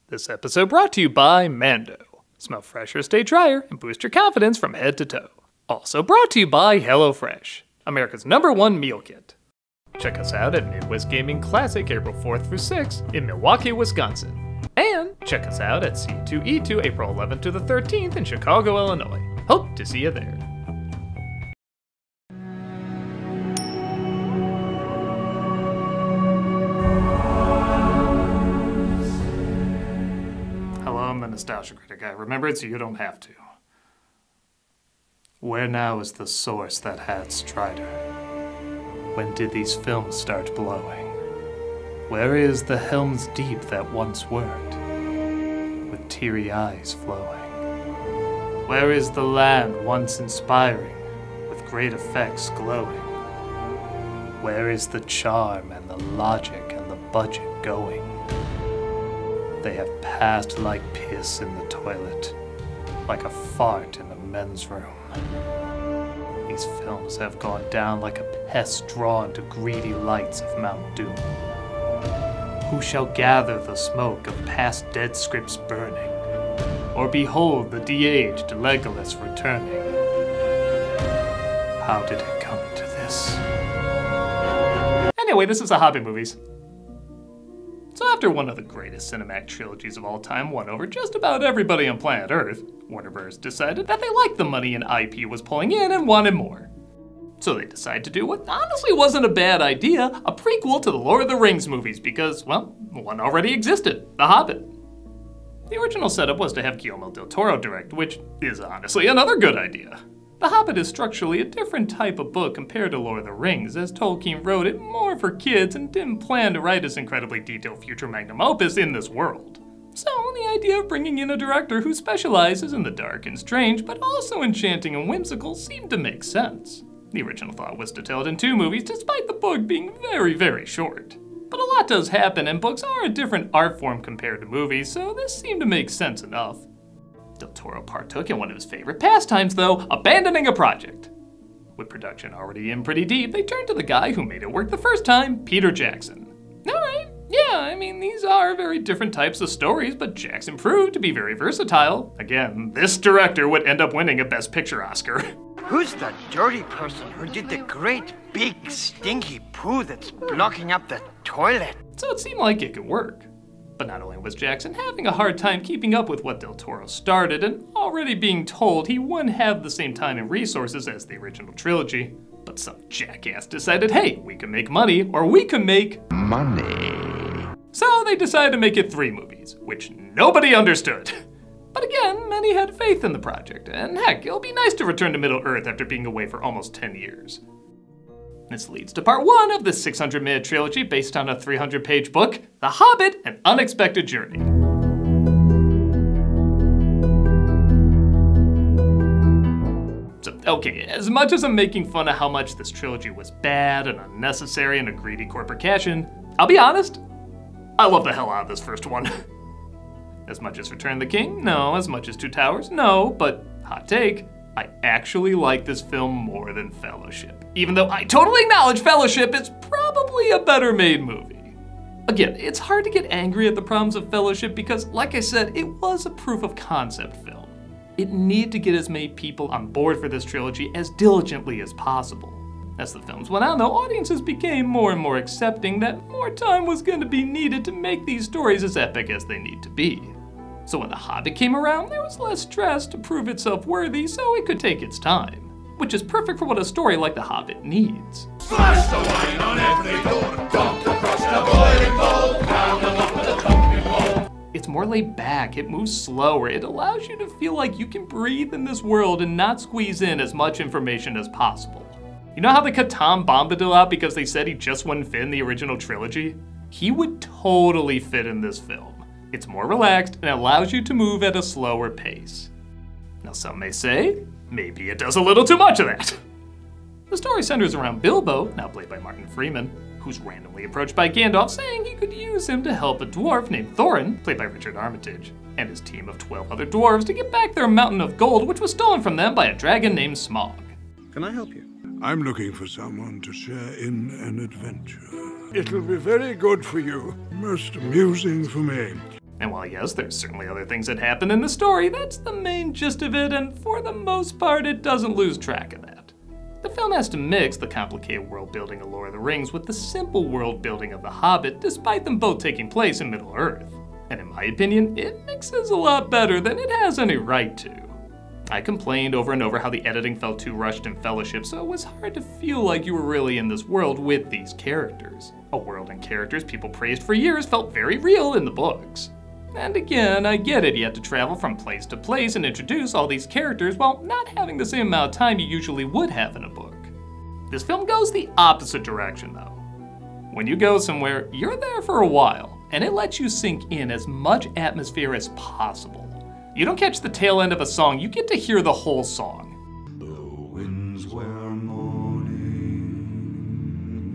This episode brought to you by Mando. Smell fresher, stay drier, and boost your confidence from head to toe. Also brought to you by HelloFresh, America's #1 meal kit. Check us out at Midwest Gaming Classic April 4th through 6th in Milwaukee, Wisconsin. And check us out at C2E2 April 11th to the 13th in Chicago, Illinois. Hope to see you there. Hello, I'm the Nostalgia Critic. I remember it so you don't have to. Where now is the source that had Strider? When did these films start blowing? Where is the Helm's Deep that once worked, with teary eyes flowing? Where is the land once inspiring, with great effects glowing? Where is the charm and the logic and the budget going? They have passed like piss in the toilet, like a fart in the men's room. These films have gone down like a pest drawn to greedy lights of Mount Doom. Who shall gather the smoke of past dead scripts burning, or behold the de-aged Legolas returning? How did it come to this? Anyway, this is the Hobbit movies. So after one of the greatest cinematic trilogies of all time won over just about everybody on planet Earth, Warner Bros. Decided that they liked the money an IP was pulling in and wanted more. So they decided to do what honestly wasn't a bad idea, a prequel to the Lord of the Rings movies because, well, one already existed, The Hobbit. The original setup was to have Guillermo del Toro direct, which is honestly another good idea. The Hobbit is structurally a different type of book compared to Lord of the Rings, as Tolkien wrote it more for kids and didn't plan to write his incredibly detailed future magnum opus in this world. So the idea of bringing in a director who specializes in the dark and strange, but also enchanting and whimsical, seemed to make sense. The original thought was to tell it in 2 movies, despite the book being very, very short. But a lot does happen, and books are a different art form compared to movies, so this seemed to make sense enough. Del Toro partook in one of his favorite pastimes, though, abandoning a project. With production already in pretty deep, they turned to the guy who made it work the first time, Peter Jackson. Alright, yeah, I mean, these are very different types of stories, but Jackson proved to be very versatile. Again, this director would end up winning a Best Picture Oscar. Who's the dirty person who did the great big stinky poo that's blocking up the toilet? So it seemed like it could work. But not only was Jackson having a hard time keeping up with what Del Toro started and already being told he wouldn't have the same time and resources as the original trilogy, but some jackass decided, hey, we can make money or we can make money. So they decided to make it 3 movies, which nobody understood. But again, many had faith in the project, and heck, it'll be nice to return to Middle-earth after being away for almost 10 years. This leads to part 1 of this 600-minute trilogy based on a 300-page book, The Hobbit, An Unexpected Journey. So, okay, as much as I'm making fun of how much this trilogy was bad and unnecessary and a greedy corporate cash-in, I'll be honest, I love the hell out of this first one. As much as Return of the King? No. As much as Two Towers? No. But, hot take, I actually like this film more than Fellowship. Even though I totally acknowledge Fellowship is probably a better made movie. Again, it's hard to get angry at the problems of Fellowship because, like I said, it was a proof of concept film. It needed to get as many people on board for this trilogy as diligently as possible. As the films went on, though, audiences became more and more accepting that more time was going to be needed to make these stories as epic as they need to be. So when The Hobbit came around, there was less stress to prove itself worthy so it could take its time. Which is perfect for what a story like The Hobbit needs. Smash the wine on every door, dump across the boiling bowl, pound them up with a thumping bowl. It's more laid back, it moves slower, it allows you to feel like you can breathe in this world and not squeeze in as much information as possible. You know how they cut Tom Bombadil out because they said he just wouldn't fit in the original trilogy? He would totally fit in this film. It's more relaxed and allows you to move at a slower pace. Now some may say, maybe it does a little too much of that. The story centers around Bilbo, now played by Martin Freeman, who's randomly approached by Gandalf saying he could use him to help a dwarf named Thorin, played by Richard Armitage, and his team of 12 other dwarves to get back their mountain of gold which was stolen from them by a dragon named Smaug. Can I help you? I'm looking for someone to share in an adventure. It'll be very good for you, most amusing for me. And while yes, there's certainly other things that happen in the story, that's the main gist of it, and for the most part, it doesn't lose track of that. The film has to mix the complicated world building of Lord of the Rings with the simple world building of The Hobbit, despite them both taking place in Middle-earth. And in my opinion, it mixes a lot better than it has any right to. I complained over and over how the editing felt too rushed in Fellowship, so it was hard to feel like you were really in this world with these characters. A world and characters people praised for years felt very real in the books. And again, I get it, you have to travel from place to place and introduce all these characters while not having the same amount of time you usually would have in a book. This film goes the opposite direction though. When you go somewhere, you're there for a while, and it lets you sink in as much atmosphere as possible. You don't catch the tail end of a song, you get to hear the whole song. The winds were moaning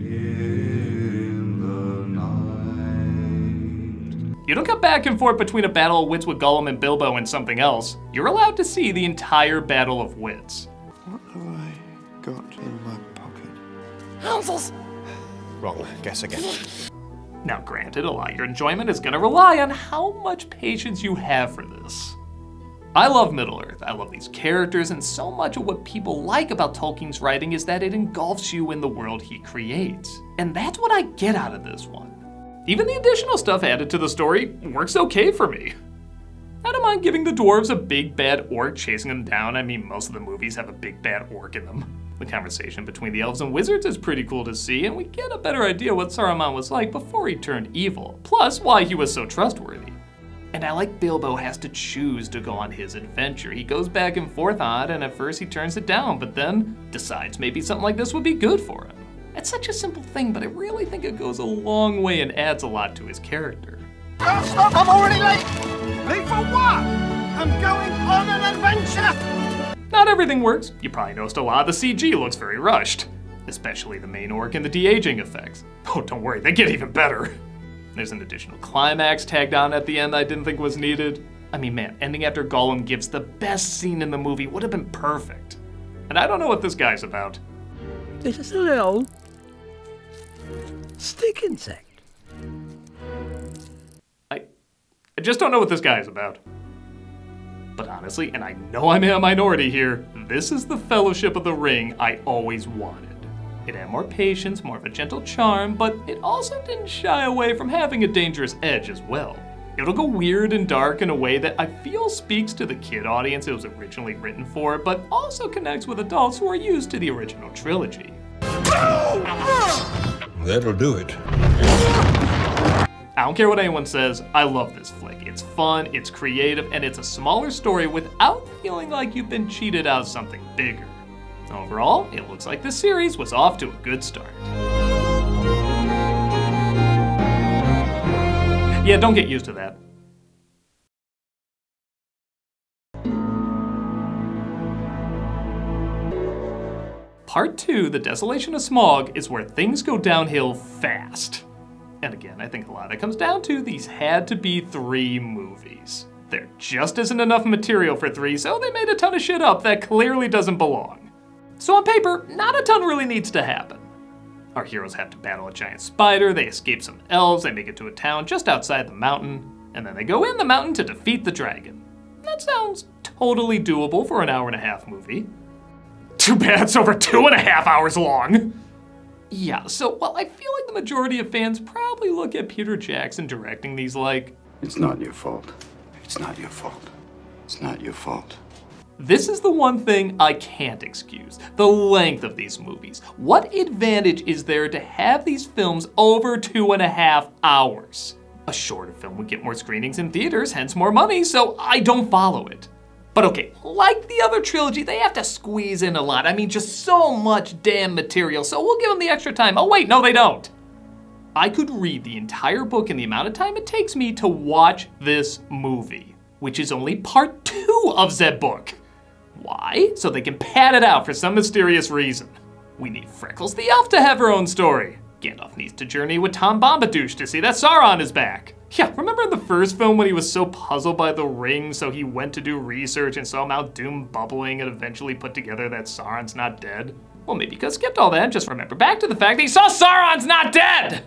in the night. You don't cut back and forth between a battle of wits with Gollum and Bilbo and something else. You're allowed to see the entire battle of wits. What have I got in my pocket? Answers! Wrong. Guess again. Now granted, a lot of your enjoyment is gonna rely on how much patience you have for this. I love Middle-earth, I love these characters, and so much of what people like about Tolkien's writing is that it engulfs you in the world he creates. And that's what I get out of this one. Even the additional stuff added to the story works okay for me. I don't mind giving the dwarves a big bad orc chasing them down. I mean, most of the movies have a big bad orc in them. The conversation between the elves and wizards is pretty cool to see, and we get a better idea what Saruman was like before he turned evil, plus why he was so trustworthy. And I like Bilbo has to choose to go on his adventure. He goes back and forth on it, and at first he turns it down, but then decides maybe something like this would be good for him. It's such a simple thing, but I really think it goes a long way and adds a lot to his character. Don't stop, I'm already late! Late for what? I'm going on an adventure! Not everything works. You probably noticed a lot of the CG looks very rushed, especially the main orc and the de-aging effects. Oh, don't worry, they get even better. There's an additional climax tagged on at the end that I didn't think was needed. I mean, man, ending after Gollum gives the best scene in the movie would have been perfect. And I don't know what this guy's about. It's just a little stick insect. I just don't know what this guy is about. But honestly, and I know I'm in a minority here, this is the Fellowship of the Ring I always wanted. It had more patience, more of a gentle charm, but it also didn't shy away from having a dangerous edge as well. It'll go weird and dark in a way that I feel speaks to the kid audience it was originally written for, but also connects with adults who are used to the original trilogy. That'll do it. I don't care what anyone says, I love this flick. It's fun, it's creative, and it's a smaller story without feeling like you've been cheated out of something bigger. Overall, it looks like this series was off to a good start. Yeah, don't get used to that. Part 2, The Desolation of Smaug, is where things go downhill fast. And again, I think a lot of it comes down to these had to be 3 movies. There just isn't enough material for 3, so they made a ton of shit up that clearly doesn't belong. So on paper, not a ton really needs to happen. Our heroes have to battle a giant spider, they escape some elves, they make it to a town just outside the mountain, and then they go in the mountain to defeat the dragon. That sounds totally doable for an 1.5-hour movie. Too bad it's over 2.5 hours long. Yeah, so while I feel like the majority of fans probably look at Peter Jackson directing these like, It's not your fault. It's not your fault. It's not your fault. this is the one thing I can't excuse, the length of these movies. What advantage is there to have these films over 2.5 hours? A shorter film would get more screenings in theaters, hence more money, so I don't follow it. But okay, like the other trilogy, they have to squeeze in a lot. I mean, just so much damn material, so we'll give them the extra time. Oh wait, no they don't. I could read the entire book in the amount of time it takes me to watch this movie, which is only part 2 of said book. Why? So they can pad it out for some mysterious reason. We need Freckles the elf to have her own story. Gandalf needs to journey with Tom Bombadouche to see that Sauron is back. Yeah, remember in the first film when he was so puzzled by the ring, so he went to do research and saw Mount Doom bubbling and eventually put together that Sauron's not dead? Well, maybe you could have skipped all that and just remember back to the fact that he saw Sauron's not dead!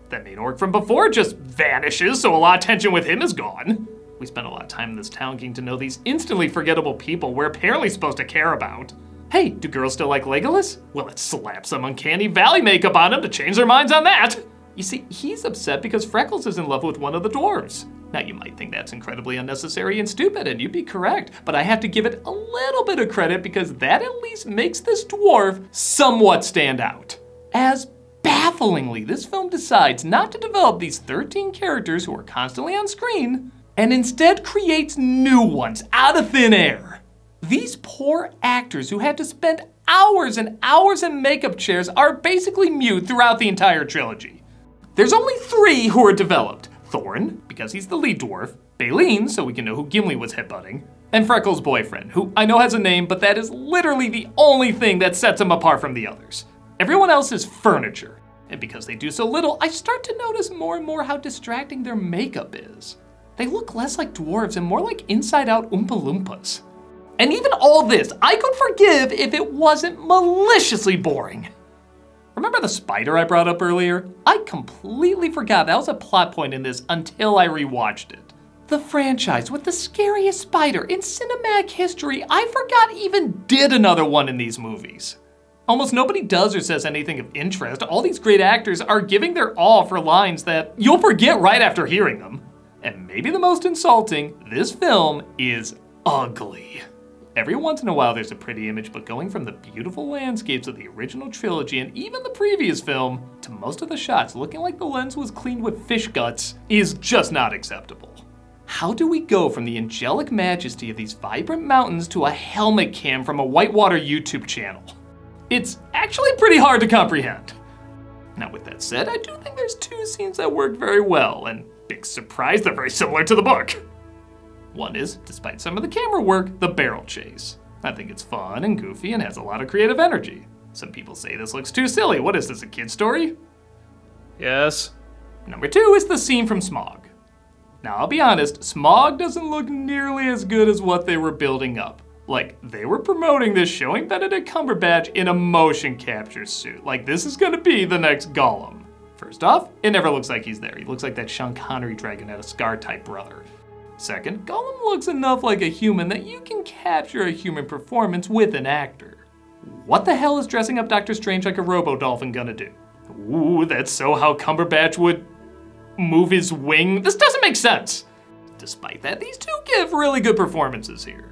That main orc from before just vanishes, so a lot of tension with him is gone. We spent a lot of time in this town getting to know these instantly forgettable people we're apparently supposed to care about. Hey, do girls still like Legolas? Well, let's slap some uncanny valley makeup on him to change their minds on that. You see, he's upset because Freckles is in love with one of the dwarves. Now, you might think that's incredibly unnecessary and stupid, and you'd be correct, but I have to give it a little bit of credit because that at least makes this dwarf somewhat stand out. As bafflingly, this film decides not to develop these 13 characters who are constantly on screen, and instead creates new ones out of thin air. These poor actors who had to spend hours and hours in makeup chairs are basically mute throughout the entire trilogy. There's only 3 who are developed. Thorin, because he's the lead dwarf, Baleen, so we can know who Gimli was headbutting, and Freckles' boyfriend, who I know has a name, but that is literally the only thing that sets him apart from the others. Everyone else is furniture, and because they do so little, I start to notice more and more how distracting their makeup is. They look less like dwarves and more like inside-out Oompa Loompas. And even all this, I could forgive if it wasn't maliciously boring. Remember the spider I brought up earlier? I completely forgot that was a plot point in this until I rewatched it. The franchise with the scariest spider in cinematic history, I forgot even did another one in these movies. Almost nobody does or says anything of interest. All these great actors are giving their all for lines that you'll forget right after hearing them. And maybe the most insulting, this film is ugly. Every once in a while there's a pretty image, but going from the beautiful landscapes of the original trilogy and even the previous film to most of the shots looking like the lens was cleaned with fish guts is just not acceptable. How do we go from the angelic majesty of these vibrant mountains to a helmet cam from a Whitewater YouTube channel? It's actually pretty hard to comprehend. Now with that said, I do think there's 2 scenes that work very well, and big surprise, they're very similar to the book. One is, despite some of the camera work, the barrel chase. I think it's fun and goofy and has a lot of creative energy. Some people say this looks too silly. What is this, a kid's story? Yes. Number 2 is the scene from Smaug. Now I'll be honest, Smaug doesn't look nearly as good as what they were building up. Like, they were promoting this showing Benedict Cumberbatch in a motion capture suit. Like, this is gonna be the next Gollum. First off, it never looks like he's there. He looks like that Sean Connery dragon had a Scar-type brother. Second, Gollum looks enough like a human that you can capture a human performance with an actor. What the hell is dressing up Doctor Strange like a robo-dolphin gonna do? Ooh, that's so how Cumberbatch would move his wing. This doesn't make sense. Despite that, these 2 give really good performances here.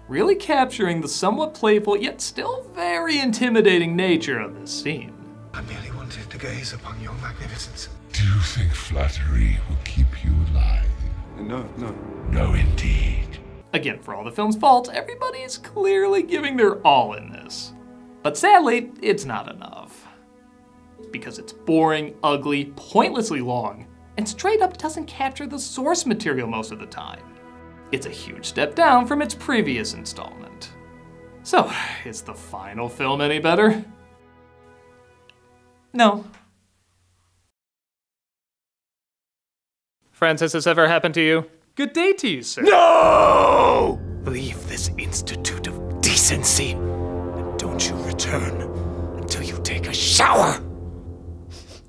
Really capturing the somewhat playful yet still very intimidating nature of this scene. I merely wanted to gaze upon your magnificence. Do you think flattery will keep you alive? No. No, indeed. Again, for all the film's faults, everybody is clearly giving their all in this. But sadly, it's not enough. Because it's boring, ugly, pointlessly long, and straight up doesn't capture the source material most of the time. It's a huge step down from its previous installment. So, is the final film any better? No. Friends, has this ever happened to you? Good day to you, sir. No! Leave this institute of decency, and don't you return until you take a shower.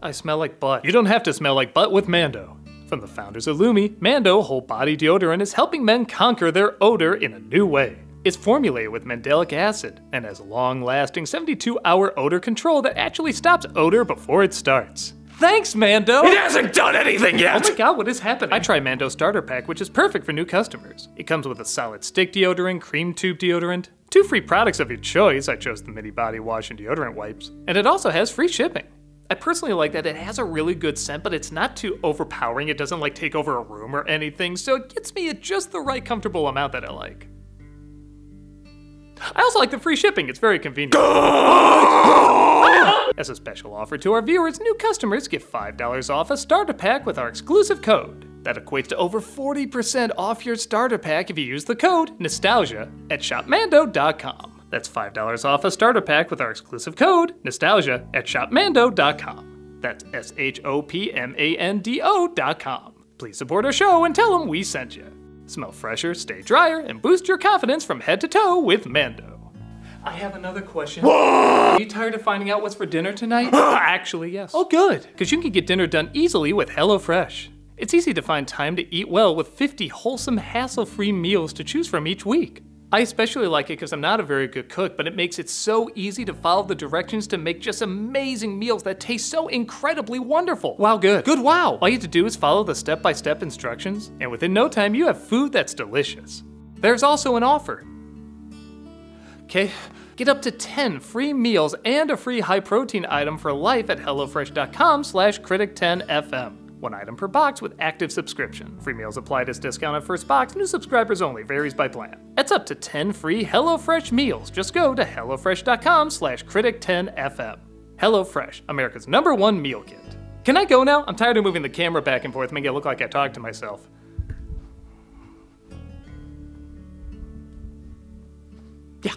I smell like butt. You don't have to smell like butt with Mando. From the founders of Lumi, Mando whole body deodorant is helping men conquer their odor in a new way. It's formulated with mandelic acid and has long-lasting 72-hour odor control that actually stops odor before it starts. Thanks, Mando! It hasn't done anything yet! Oh my god, what is happening? I tried Mando Starter Pack, which is perfect for new customers. It comes with a solid stick deodorant, cream tube deodorant, 2 free products of your choice. I chose the mini body wash and deodorant wipes. And it also has free shipping. I personally like that it has a really good scent, but it's not too overpowering. It doesn't like take over a room or anything, so it gets me at just the right comfortable amount that I like. I also like the free shipping, it's very convenient. As a special offer to our viewers, new customers get $5 off a starter pack with our exclusive code. That equates to over 40% off your starter pack if you use the code Nostalgia at shopmando.com. That's $5 off a starter pack with our exclusive code Nostalgia at shopmando.com. That's SHOPMANDO.com. Please support our show and tell them we sent you. Smell fresher, stay drier, and boost your confidence from head to toe with Mando. I have another question. Are you tired of finding out what's for dinner tonight? Actually, yes. Oh, good. Because you can get dinner done easily with HelloFresh. It's easy to find time to eat well with 50 wholesome, hassle-free meals to choose from each week. I especially like it because I'm not a very good cook, but it makes it so easy to follow the directions to make just amazing meals that taste so incredibly wonderful. Wow, good. Good, wow. All you have to do is follow the step-by-step instructions, and within no time, you have food that's delicious. There's also an offer. Okay, get up to 10 free meals and a free high-protein item for life at HelloFresh.com/critic10fm. 1 item per box with active subscription. Free meals applied as discount on first box. New subscribers only. Varies by plan. That's up to 10 free HelloFresh meals. Just go to HelloFresh.com/critic10fm. HelloFresh, America's #1 meal kit. Can I go now? I'm tired of moving the camera back and forth, making it look like I talk to myself. Yeah.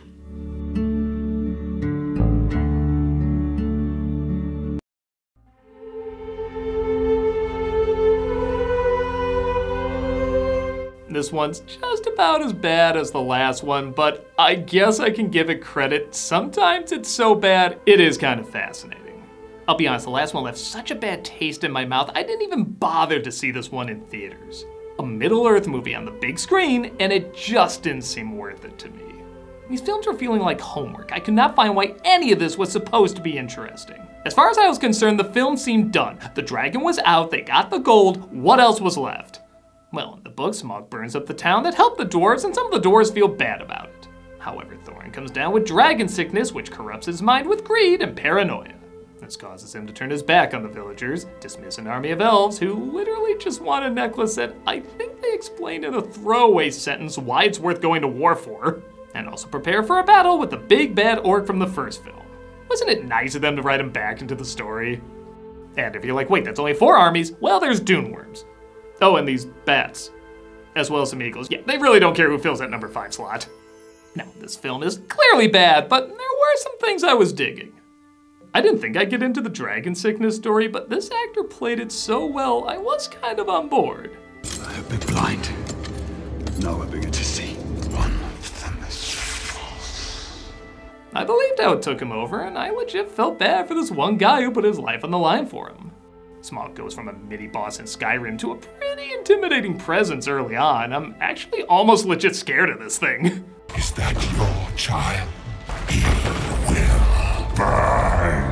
This one's just about as bad as the last one, but I guess I can give it credit. Sometimes it's so bad, it is kind of fascinating. I'll be honest, the last one left such a bad taste in my mouth, I didn't even bother to see this one in theaters. A Middle-earth movie on the big screen, and it just didn't seem worth it to me. These films were feeling like homework. I could not find why any of this was supposed to be interesting. As far as I was concerned, the film seemed done. The dragon was out, they got the gold, what else was left? Well, in the book, Smaug burns up the town that helped the dwarves, and some of the dwarves feel bad about it. However, Thorin comes down with dragon sickness, which corrupts his mind with greed and paranoia. This causes him to turn his back on the villagers, dismiss an army of elves who literally just want a necklace that I think they explained in a throwaway sentence why it's worth going to war for, and also prepare for a battle with the big bad orc from the first film. Wasn't it nice of them to write him back into the story? And if you're like, wait, that's only 4 armies, well, there's dune worms. Oh, and these bats, as well as some eagles. Yeah, they really don't care who fills that number 5 slot. Now, this film is clearly bad, but there were some things I was digging. I didn't think I'd get into the dragon sickness story, but this actor played it so well, I was kind of on board. I have been blind. Now I begin to see. One of them is false. I believed how it took him over, and I legit felt bad for this one guy who put his life on the line for him. Smaug goes from a mini-boss in Skyrim to a pretty intimidating presence early on. I'm actually almost legit scared of this thing. Is that your child? He will burn.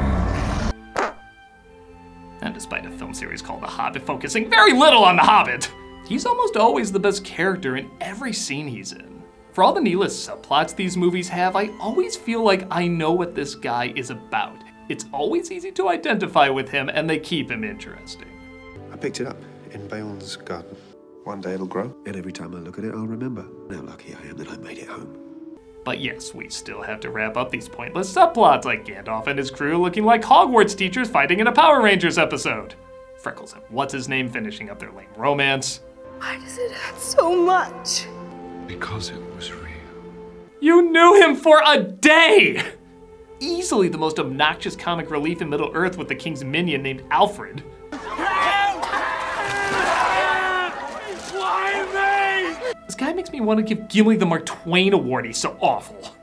And despite a film series called The Hobbit focusing very little on the Hobbit, he's almost always the best character in every scene he's in. For all the needless subplots these movies have, I always feel like I know what this guy is about. It's always easy to identify with him, and they keep him interesting. I picked it up in Bayon's garden. One day it'll grow, and every time I look at it, I'll remember how lucky I am that I made it home. But yes, we still have to wrap up these pointless subplots, like Gandalf and his crew looking like Hogwarts teachers fighting in a Power Rangers episode. Freckles and what's-his-name finishing up their lame romance. Why does it hurt so much? Because it was real. You knew him for a day! Easily the most obnoxious comic relief in Middle-earth with the king's minion named Alfred. Why me? This guy makes me want to give Gimli the Mark Twain Award, he's so awful.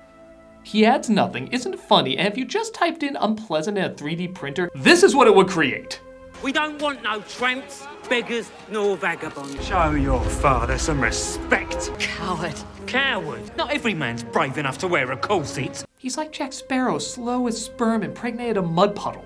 He adds nothing, isn't funny, and if you just typed in unpleasant in a 3D printer, this is what it would create. We don't want no tramps, beggars, nor vagabonds. Show your father some respect. Coward. Coward? Not every man's brave enough to wear a corset. He's like Jack Sparrow, slow as sperm, impregnated a mud puddle.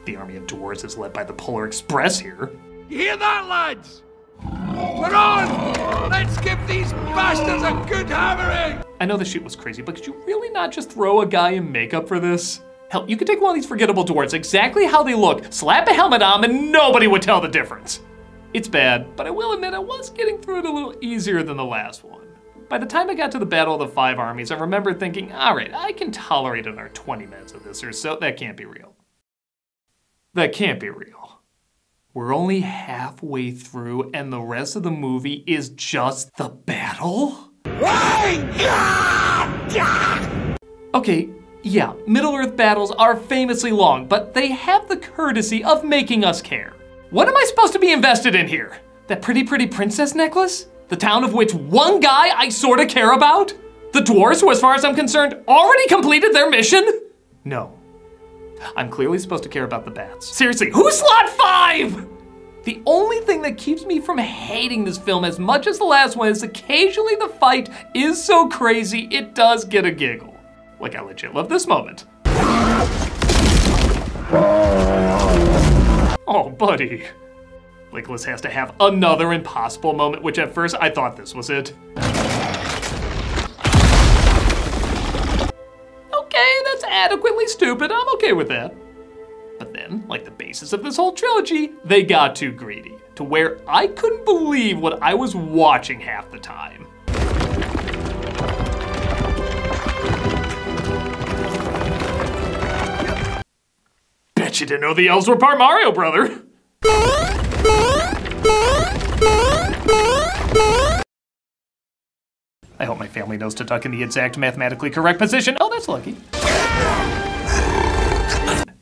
The army of dwarves is led by the Polar Express here. You hear that, lads? We're on! Let's give these bastards a good hammering! I know the shoot was crazy, but could you really not just throw a guy in makeup for this? Hell, you could take one of these forgettable dwarves, exactly how they look, slap a helmet on them, and nobody would tell the difference. It's bad, but I will admit I was getting through it a little easier than the last one. By the time I got to the Battle of the Five Armies, I remember thinking, all right, I can tolerate another 20 minutes of this or so. That can't be real. That can't be real. We're only halfway through and the rest of the movie is just the battle? Okay, yeah, Middle-earth battles are famously long, but they have the courtesy of making us care. What am I supposed to be invested in here? That pretty princess necklace? The town of which one guy I sorta care about? The dwarves, who as far as I'm concerned, already completed their mission? No. I'm clearly supposed to care about the bats. Seriously, who's slot 5? The only thing that keeps me from hating this film as much as the last one is occasionally the fight is so crazy it does get a giggle. Like I legit love this moment. Oh, buddy. Legolas has to have another impossible moment, which at first I thought this was it. Okay, that's adequately stupid, I'm okay with that. But then, like the basis of this whole trilogy, they got too greedy, to where I couldn't believe what I was watching half the time. Bet you didn't know the elves were part Mario, brother. I hope my family knows to duck in the exact mathematically correct position. Oh, that's lucky.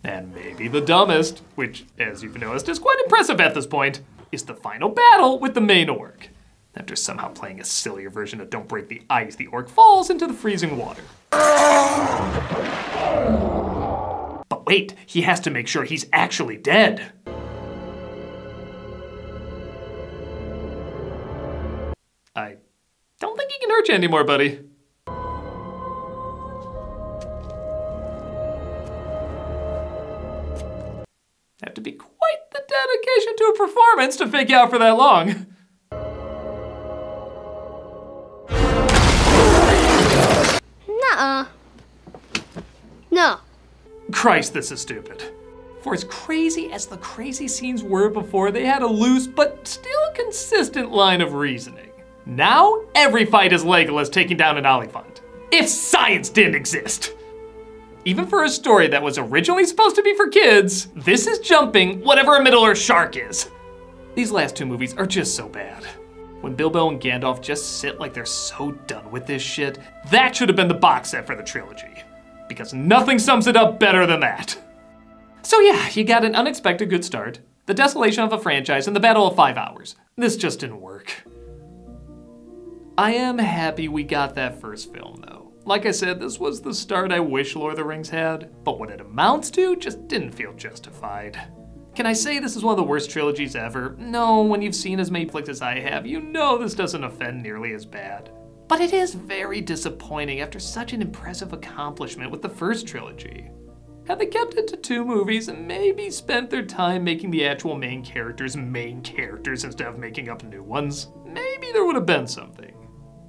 And maybe the dumbest, which, as you've noticed, is quite impressive at this point, is the final battle with the main orc. After somehow playing a sillier version of Don't Break the Ice, the orc falls into the freezing water. But wait, he has to make sure he's actually dead. I don't think he can hurt you anymore, buddy. Have to be quite the dedication to a performance to fake out for that long. Nuh-uh. No. Christ, this is stupid. For as crazy as the crazy scenes were before, they had a loose but still consistent line of reasoning. Now, every fight is Legolas taking down an Oliphant. If science didn't exist. Even for a story that was originally supposed to be for kids, this is jumping whatever a Middle-earth shark is. These last two movies are just so bad. When Bilbo and Gandalf just sit like they're so done with this shit, that should have been the box set for the trilogy. Because nothing sums it up better than that. So yeah, you got an unexpected good start, the desolation of a franchise, and the Battle of 5 Hours. This just didn't work. I am happy we got that first film though. Like I said, this was the start I wish Lord of the Rings had, but what it amounts to just didn't feel justified. Can I say this is one of the worst trilogies ever? No, when you've seen as many flicks as I have, you know this doesn't offend nearly as bad. But it is very disappointing after such an impressive accomplishment with the first trilogy. Had they kept it to 2 movies and maybe spent their time making the actual main characters instead of making up new ones, maybe there would have been something.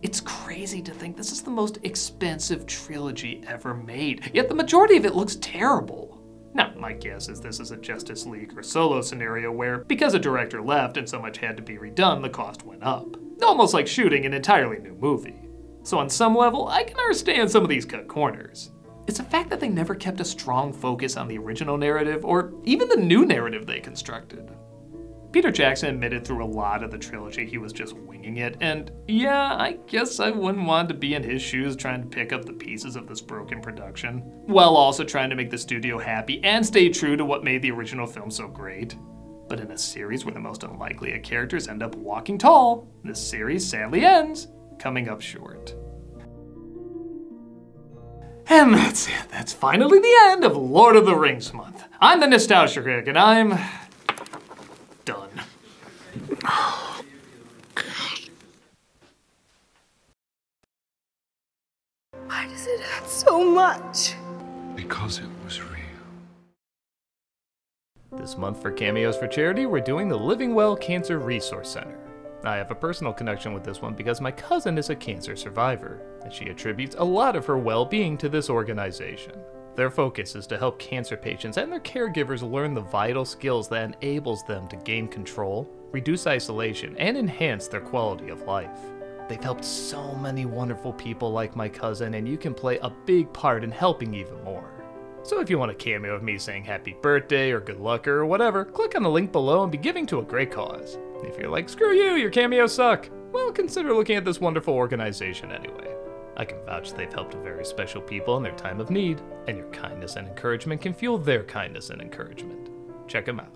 It's crazy to think this is the most expensive trilogy ever made, yet the majority of it looks terrible. Now, my guess is this is a Justice League or Solo scenario where, because a director left and so much had to be redone, the cost went up. Almost like shooting an entirely new movie. So on some level, I can understand some of these cut corners. It's the fact that they never kept a strong focus on the original narrative or even the new narrative they constructed. Peter Jackson admitted through a lot of the trilogy he was just winging it, and yeah, I guess I wouldn't want to be in his shoes trying to pick up the pieces of this broken production, while also trying to make the studio happy and stay true to what made the original film so great. But in a series where the most unlikely of characters end up walking tall, this series sadly ends coming up short. And that's it. That's finally the end of Lord of the Rings month. I'm the Nostalgia Critic, and I'm done. Why does it hurt so much? Because it was real. This month for Cameos for Charity, we're doing the Living Well Cancer Resource Center. I have a personal connection with this one because my cousin is a cancer survivor, and she attributes a lot of her well-being to this organization. Their focus is to help cancer patients and their caregivers learn the vital skills that enables them to gain control, reduce isolation, and enhance their quality of life. They've helped so many wonderful people like my cousin, and you can play a big part in helping even more. So if you want a cameo of me saying happy birthday or good luck or whatever, click on the link below and be giving to a great cause. If you're like, screw you, your cameos suck, well, consider looking at this wonderful organization anyway. I can vouch they've helped very special people in their time of need, and your kindness and encouragement can fuel their kindness and encouragement. Check them out.